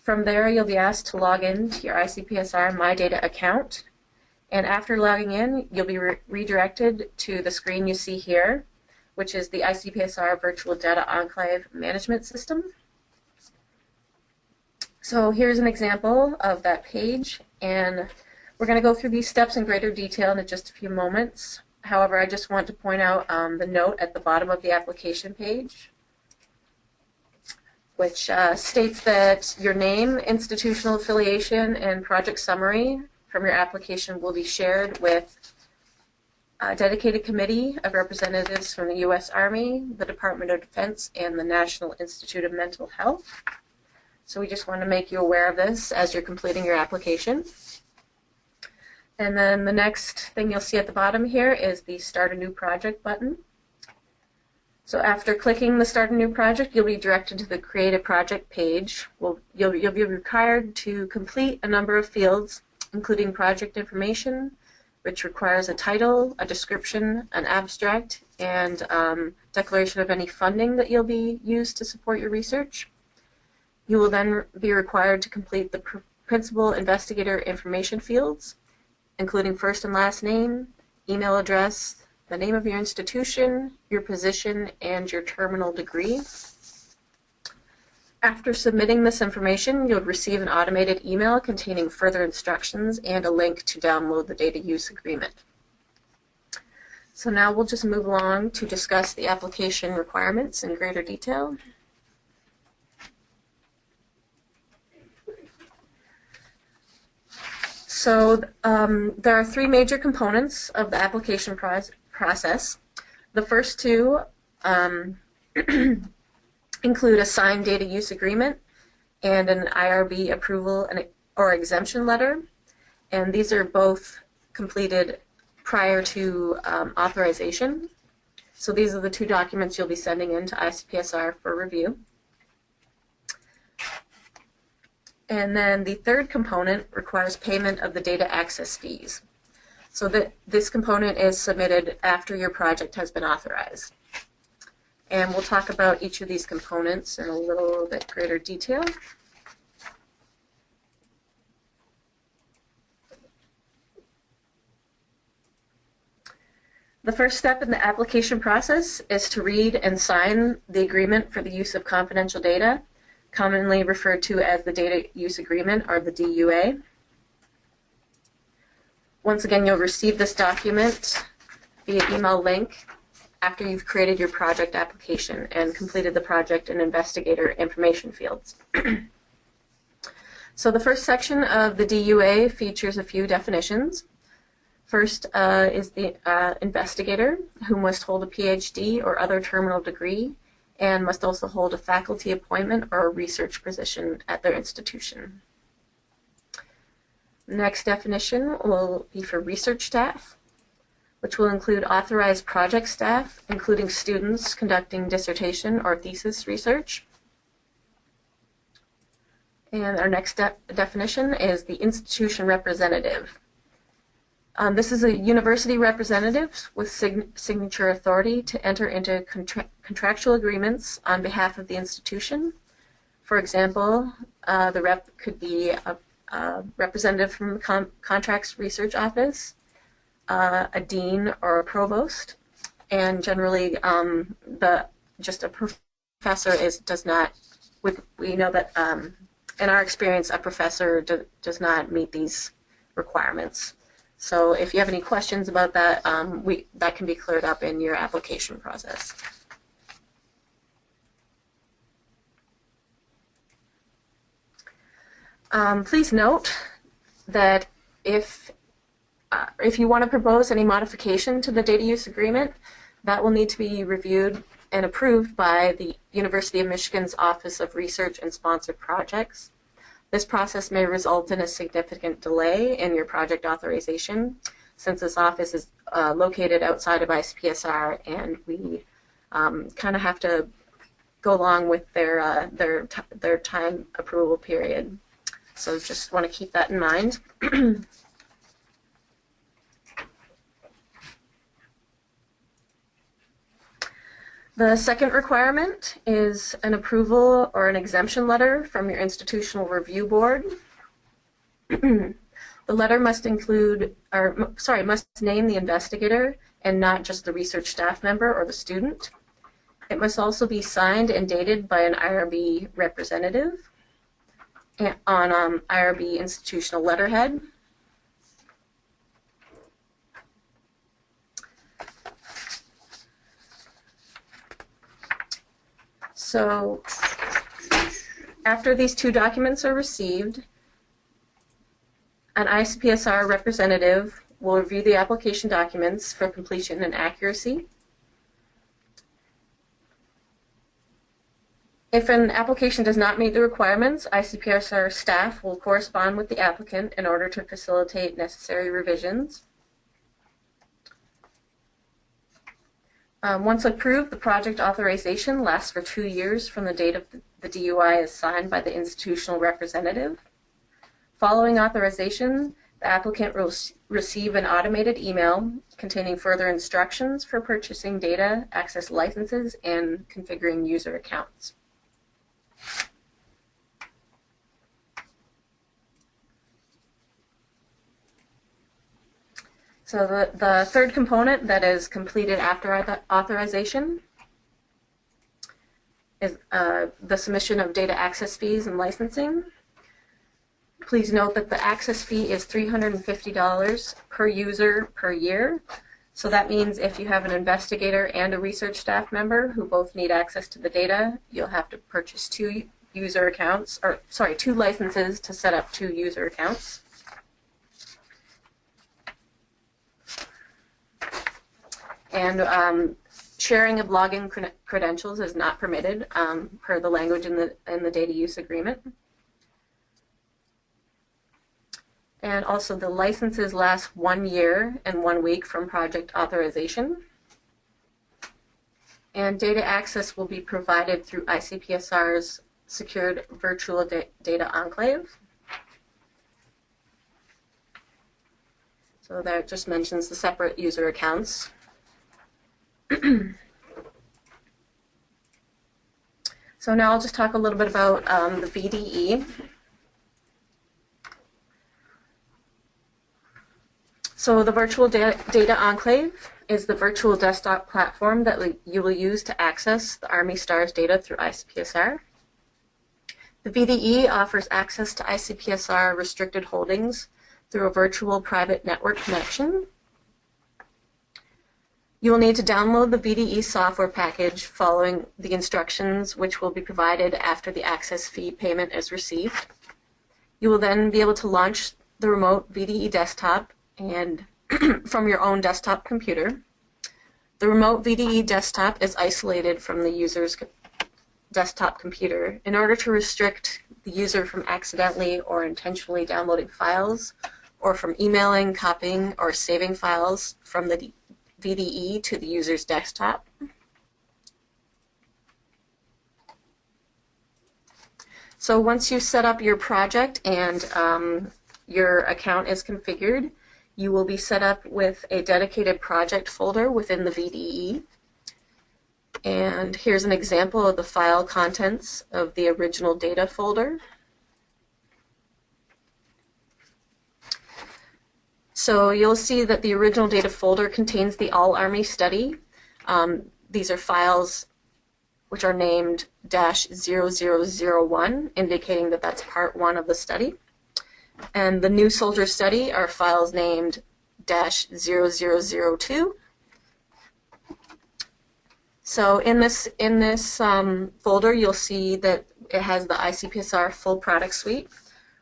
From there, you'll be asked to log in to your ICPSR My Data account. And after logging in, you'll be redirected to the screen you see here, which is the ICPSR Virtual Data Enclave Management System. So here's an example of that page, and we're going to go through these steps in greater detail in just a few moments. However, I just want to point out the note at the bottom of the application page, which states that your name, institutional affiliation, and project summary from your application will be shared with a dedicated committee of representatives from the U.S. Army, the Department of Defense, and the National Institute of Mental Health. So we just want to make you aware of this as you're completing your application. And then the next thing you'll see at the bottom here is the Start a New Project button. So after clicking the Start a New Project, you'll be directed to the Create a Project page. You'll be required to complete a number of fields, including project information, which requires a title, a description, an abstract, and declaration of any funding that you'll be used to support your research. You will then be required to complete the principal investigator information fields, including first and last name, email address, the name of your institution, your position, and your terminal degree. After submitting this information, you'll receive an automated email containing further instructions and a link to download the data use agreement. So now we'll just move along to discuss the application requirements in greater detail. So there are three major components of the application process. The first two include a signed data use agreement and an IRB approval or exemption letter, and these are both completed prior to authorization. So these are the two documents you'll be sending in to ICPSR for review. And then the third component requires payment of the data access fees. So this component is submitted after your project has been authorized. And we'll talk about each of these components in a little bit greater detail. The first step in the application process is to read and sign the agreement for the use of confidential data, commonly referred to as the Data Use Agreement, or the DUA. Once again, you'll receive this document via email link after you've created your project application and completed the project and investigator information fields. So the first section of the DUA features a few definitions. First is the investigator, who must hold a PhD or other terminal degree and must also hold a faculty appointment or a research position at their institution. The next definition will be for research staff, which will include authorized project staff, including students conducting dissertation or thesis research. And our next definition is the institution representative. This is a university representative with signature authority to enter into contractual agreements on behalf of the institution. For example, the rep could be a representative from the Contracts Research Office, a dean or a provost, and generally just a professor does not. We know that in our experience, a professor does not meet these requirements. So if you have any questions about that, that can be cleared up in your application process. Please note that if you want to propose any modification to the data use agreement, that will need to be reviewed and approved by the University of Michigan's Office of Research and Sponsored Projects. This process may result in a significant delay in your project authorization, since this office is located outside of ICPSR, and we kind of have to go along with their time approval period. So just want to keep that in mind. The second requirement is an approval or an exemption letter from your institutional review board. The letter must include, must name the investigator and not just the research staff member or the student. It must also be signed and dated by an IRB representative on IRB institutional letterhead. So after these two documents are received, an ICPSR representative will review the application documents for completion and accuracy. If an application does not meet the requirements, ICPSR staff will correspond with the applicant in order to facilitate necessary revisions. Once approved, the project authorization lasts for 2 years from the date of the DUI is signed by the institutional representative. Following authorization, the applicant will receive an automated email containing further instructions for purchasing data, access licenses, and configuring user accounts. So the third component that is completed after the authorization is the submission of data access fees and licensing. Please note that the access fee is $350 per user per year. So that means if you have an investigator and a research staff member who both need access to the data, you'll have to purchase two licenses to set up 2 user accounts. And sharing of login credentials is not permitted per the language in the data use agreement. And also the licenses last 1 year and 1 week from project authorization. And data access will be provided through ICPSR's secured virtual data enclave. So that just mentions the separate user accounts. So now I'll just talk a little bit about the VDE. So the virtual data enclave is the virtual desktop platform that you will use to access the Army STARRS data through ICPSR. The VDE offers access to ICPSR restricted holdings through a virtual private network connection. You will need to download the VDE software package following the instructions, which will be provided after the access fee payment is received. You will then be able to launch the remote VDE desktop and from your own desktop computer. The remote VDE desktop is isolated from the user's desktop computer in order to restrict the user from accidentally or intentionally downloading files or from emailing, copying, or saving files from the VDE to the user's desktop. So once you set up your project and your account is configured, you will be set up with a dedicated project folder within the VDE. And here's an example of the file contents of the original data folder. So you'll see that the original data folder contains the All Army study. These are files which are named -0001, indicating that that's part 1 of the study. And the new soldier study are files named -0002. So in this folder, you'll see that it has the ICPSR full product suite,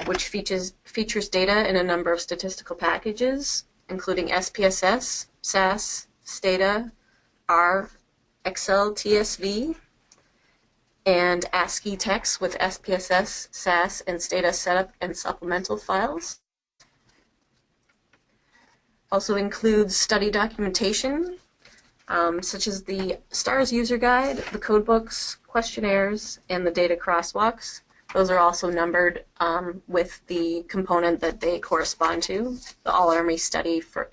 which features data in a number of statistical packages, including SPSS, SAS, Stata, R, Excel, TSV, and ASCII text with SPSS, SAS, and Stata setup and supplemental files. Also includes study documentation, such as the STARRS user guide, the codebooks, questionnaires, and the data crosswalks. Those are also numbered with the component that they correspond to, the All Army study for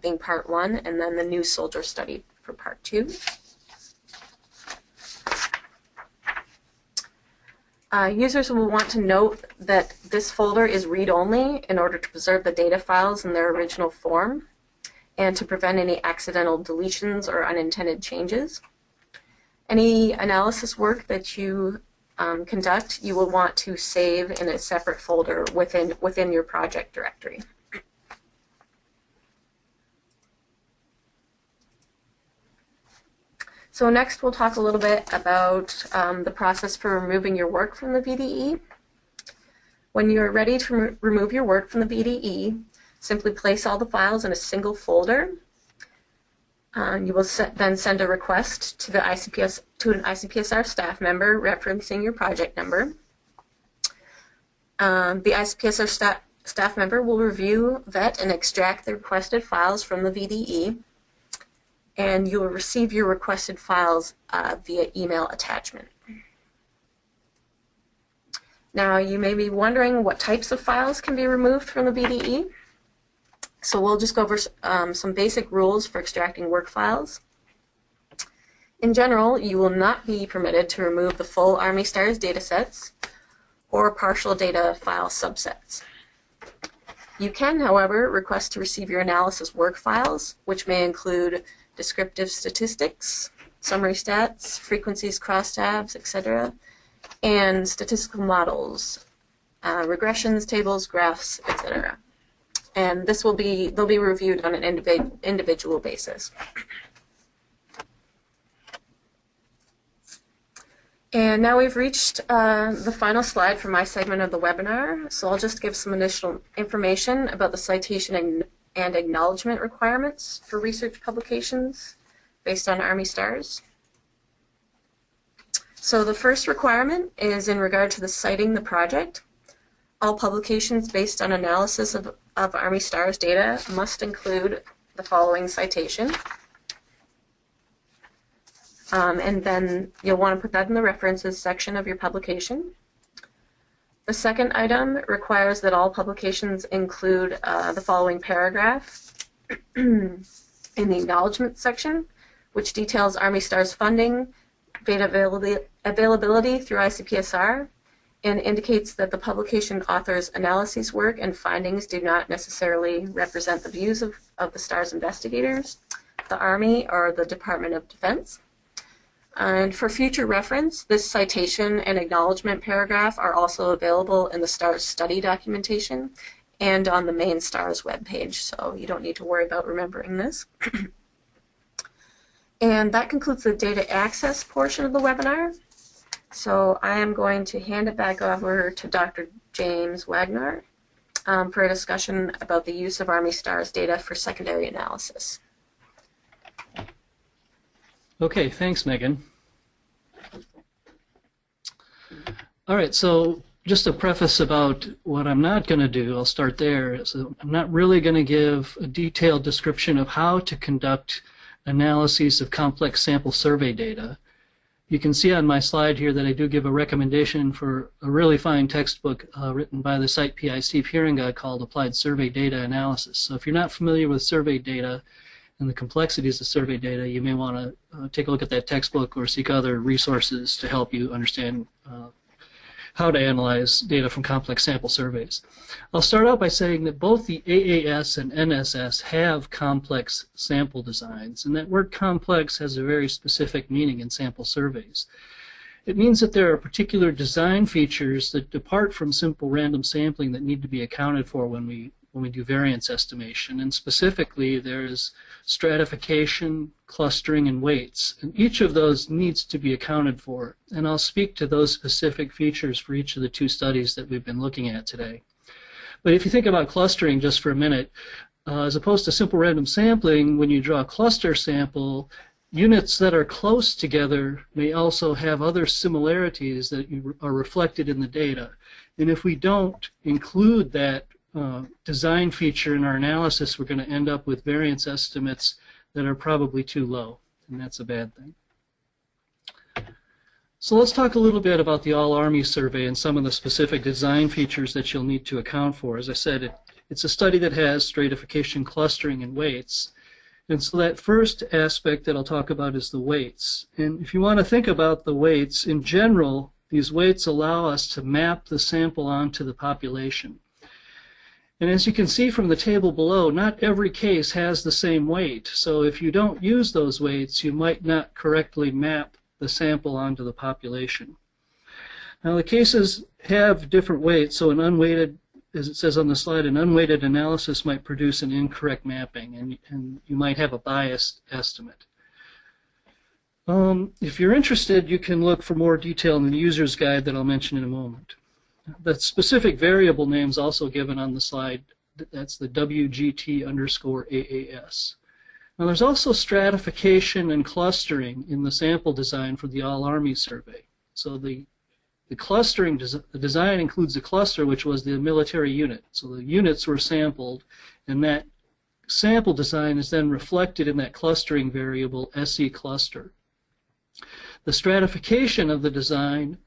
being part 1, and then the new soldier study for part 2. Users will want to note that this folder is read-only in order to preserve the data files in their original form and to prevent any accidental deletions or unintended changes. Any analysis work that you conduct, you will want to save in a separate folder within your project directory. So next we'll talk a little bit about the process for removing your work from the VDE. When you're ready to remove your work from the VDE, simply place all the files in a single folder. You will then send a request to an ICPSR staff member referencing your project number. The ICPSR staff member will review, vet, and extract the requested files from the VDE, and you will receive your requested files via email attachment. Now, you may be wondering what types of files can be removed from the VDE. So we'll just go over some basic rules for extracting work files. In general, you will not be permitted to remove the full Army STARRS datasets or partial data file subsets. You can, however, request to receive your analysis work files, which may include descriptive statistics, summary stats, frequencies, crosstabs, etc., and statistical models, regressions, tables, graphs, etc. And they'll be reviewed on an individual basis. And now we've reached the final slide for my segment of the webinar, so I'll just give some initial information about the citation and acknowledgement requirements for research publications based on Army STARRS. So the first requirement is in regard to the citing the project. All publications based on analysis of Army STARRS data must include the following citation. And then you'll want to put that in the references section of your publication. The second item requires that all publications include the following paragraph in the acknowledgement section, which details Army STARRS funding, data availability through ICPSR, and indicates that the publication author's analyses work and findings do not necessarily represent the views of the STARRS investigators, the Army, or the Department of Defense. And for future reference, this citation and acknowledgement paragraph are also available in the STARRS study documentation and on the main STARRS webpage, so you don't need to worry about remembering this. And that concludes the data access portion of the webinar. So I am going to hand it back over to Dr. James Wagner for a discussion about the use of Army STARRS data for secondary analysis. Okay, thanks, Megan. All right, so just a preface about what I'm not going to do, I'll start there. So I'm not really going to give a detailed description of how to conduct analyses of complex sample survey data. You can see on my slide here that I do give a recommendation for a really fine textbook written by the Site PIC Hearing Guide called Applied Survey Data Analysis. So if you're not familiar with survey data and the complexities of survey data, you may want to take a look at that textbook or seek other resources to help you understand how to analyze data from complex sample surveys. I'll start out by saying that both the AAS and NSS have complex sample designs, and that word complex has a very specific meaning in sample surveys. It means that there are particular design features that depart from simple random sampling that need to be accounted for when we do variance estimation. And specifically, there's stratification, clustering, and weights. And each of those needs to be accounted for. And I'll speak to those specific features for each of the two studies that we've been looking at today. But if you think about clustering just for a minute, as opposed to simple random sampling, when you draw a cluster sample, units that are close together may also have other similarities that are reflected in the data. And if we don't include that design feature in our analysis, we're going to end up with variance estimates that are probably too low, and that's a bad thing. So let's talk a little bit about the All-Army survey and some of the specific design features that you'll need to account for. As I said, it's a study that has stratification, clustering, and weights. And so that first aspect that I'll talk about is the weights. And if you want to think about the weights, in general, these weights allow us to map the sample onto the population. And as you can see from the table below, not every case has the same weight. So if you don't use those weights, you might not correctly map the sample onto the population. Now the cases have different weights, so an unweighted, as it says on the slide, an unweighted analysis might produce an incorrect mapping, and you might have a biased estimate. If you're interested, you can look for more detail in the user's guide that I'll mention in a moment. The specific variable names also given on the slide, that's the WGT_AAS. Now there's also stratification and clustering in the sample design for the All-Army survey. So the clustering, the design includes the cluster, which was the military unit. So the units were sampled, and that sample design is then reflected in that clustering variable, SE cluster. The stratification of the design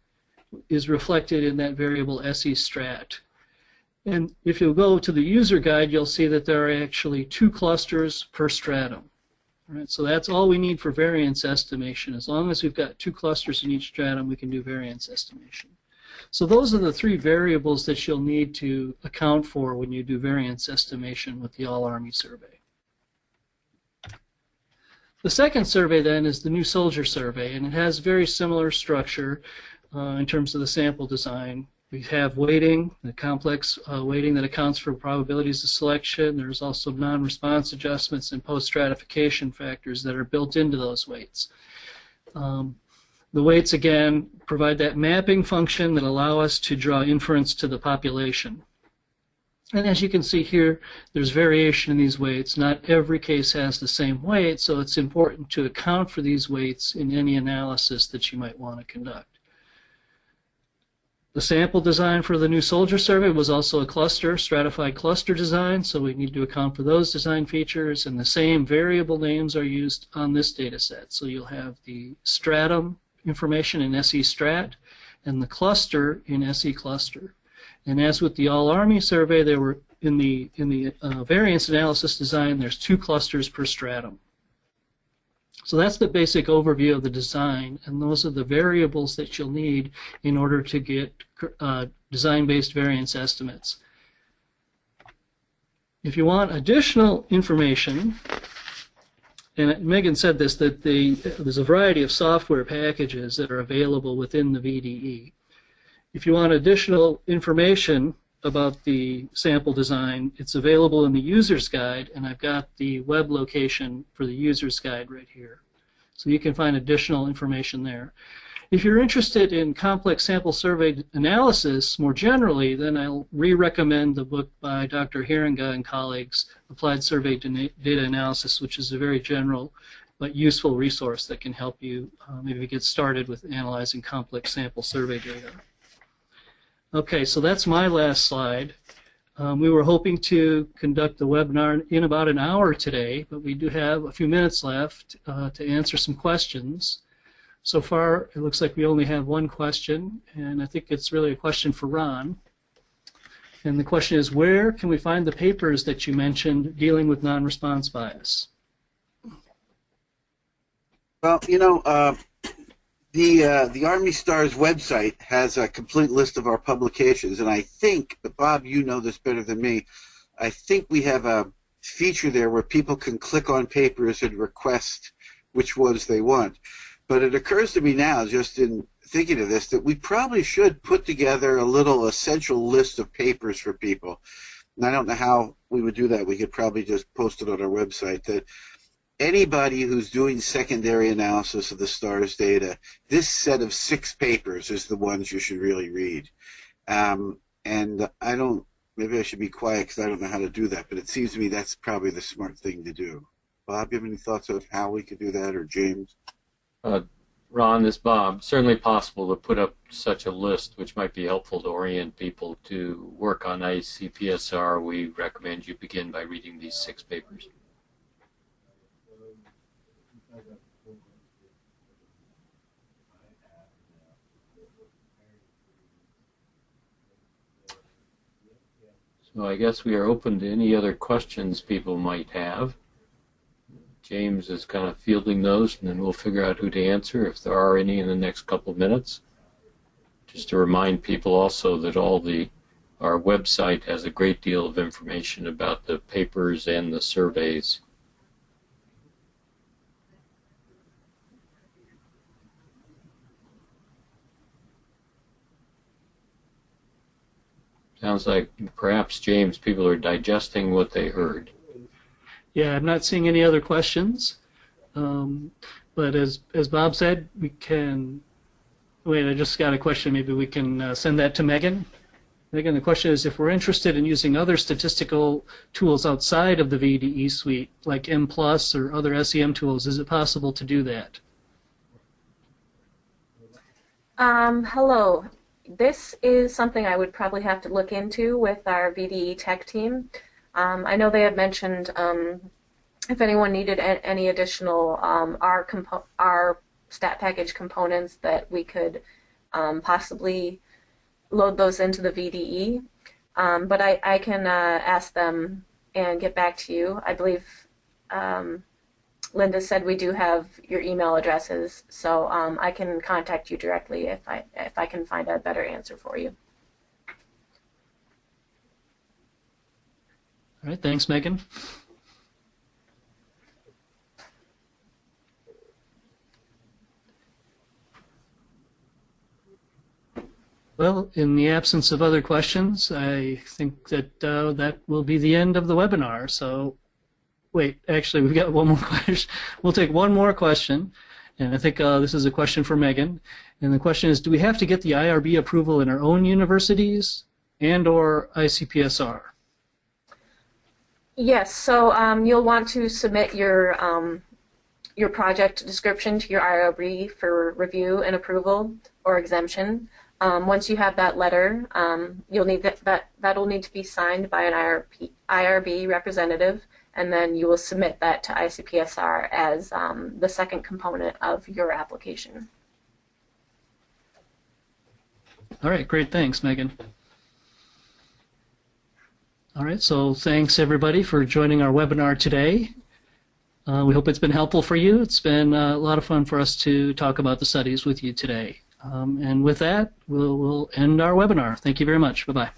is reflected in that variable SE strat. And if you go to the user guide, you'll see that there are actually 2 clusters per stratum. All right, so that's all we need for variance estimation. As long as we've got 2 clusters in each stratum, we can do variance estimation. So those are the 3 variables that you'll need to account for when you do variance estimation with the All-Army survey. The second survey then is the New Soldier survey, and it has very similar structure in terms of the sample design. We have weighting, the complex weighting that accounts for probabilities of selection. There's also non-response adjustments and post-stratification factors that are built into those weights. The weights, again, provide that mapping function that allow us to draw inference to the population. And as you can see here, there's variation in these weights. Not every case has the same weight, so it's important to account for these weights in any analysis that you might want to conduct. The sample design for the New Soldier survey was also a cluster, stratified cluster design, so we need to account for those design features, and the same variable names are used on this data set. So you'll have the stratum information in SE strat and the cluster in SE cluster. And as with the All-Army survey, there were in the variance analysis design, there's 2 clusters per stratum. So that's the basic overview of the design, and those are the variables that you'll need in order to get design-based variance estimates. If you want additional information, and Megan said this, that there's a variety of software packages that are available within the VDE. If you want additional information about the sample design, it's available in the user's guide, and I've got the web location for the user's guide right here. So you can find additional information there. If you're interested in complex sample survey analysis more generally, then I'll re-recommend the book by Dr. Haringa and colleagues, Applied Survey Data Analysis, which is a very general but useful resource that can help you maybe get started with analyzing complex sample survey data. Okay, so that's my last slide. We were hoping to conduct the webinar in about an hour today, but we do have a few minutes left to answer some questions. So far, it looks like we only have one question, and I think it's really a question for Ron. And the question is, where can we find the papers that you mentioned dealing with non-response bias? Well, you know, The Army STARRS website has a complete list of our publications, and I think, but Bob, you know this better than me, I think we have a feature there where people can click on papers and request which ones they want. But it occurs to me now, just in thinking of this, that we probably should put together a little essential list of papers for people. And I don't know how we would do that. We could probably just post it on our website that anybody who's doing secondary analysis of the STARRS data, this set of 6 papers is the ones you should really read. And I don't, maybe I should be quiet because I don't know how to do that, but it seems to me that's probably the smart thing to do. Bob, you have any thoughts of how we could do that, or James? Ron, this is Bob. Certainly possible to put up such a list, which might be helpful to orient people to work on ICPSR. We recommend you begin by reading these 6 papers. So I guess we are open to any other questions people might have. James is kind of fielding those, and then we'll figure out who to answer if there are any in the next couple of minutes. Just to remind people also that our website has a great deal of information about the papers and the surveys. Sounds like perhaps, James, people are digesting what they heard. Yeah, I'm not seeing any other questions. But as Bob said, we can. Wait, I just got a question. Maybe we can send that to Megan. Megan, the question is, if we're interested in using other statistical tools outside of the VDE suite, like M+ or other SEM tools, is it possible to do that? Hello. This is something I would probably have to look into with our VDE tech team. I know they had mentioned if anyone needed any additional our stat package components that we could possibly load those into the VDE. But I can ask them and get back to you. I believe Linda said we do have your email addresses, so I can contact you directly if I can find a better answer for you. All right, thanks, Megan. Well, in the absence of other questions, I think that that will be the end of the webinar. So, wait, actually, we've got one more question. We'll take one more question, and I think this is a question for Megan. And the question is, do we have to get the IRB approval in our own universities and/or ICPSR? Yes, so you'll want to submit your project description to your IRB for review and approval or exemption. Once you have that letter, you'll need that'll need to be signed by an IRB representative, and then you will submit that to ICPSR as the second component of your application. All right, great. Thanks, Megan. All right, so thanks everybody for joining our webinar today. We hope it's been helpful for you. It's been a lot of fun for us to talk about the studies with you today. And with that, we'll end our webinar. Thank you very much. Bye-bye.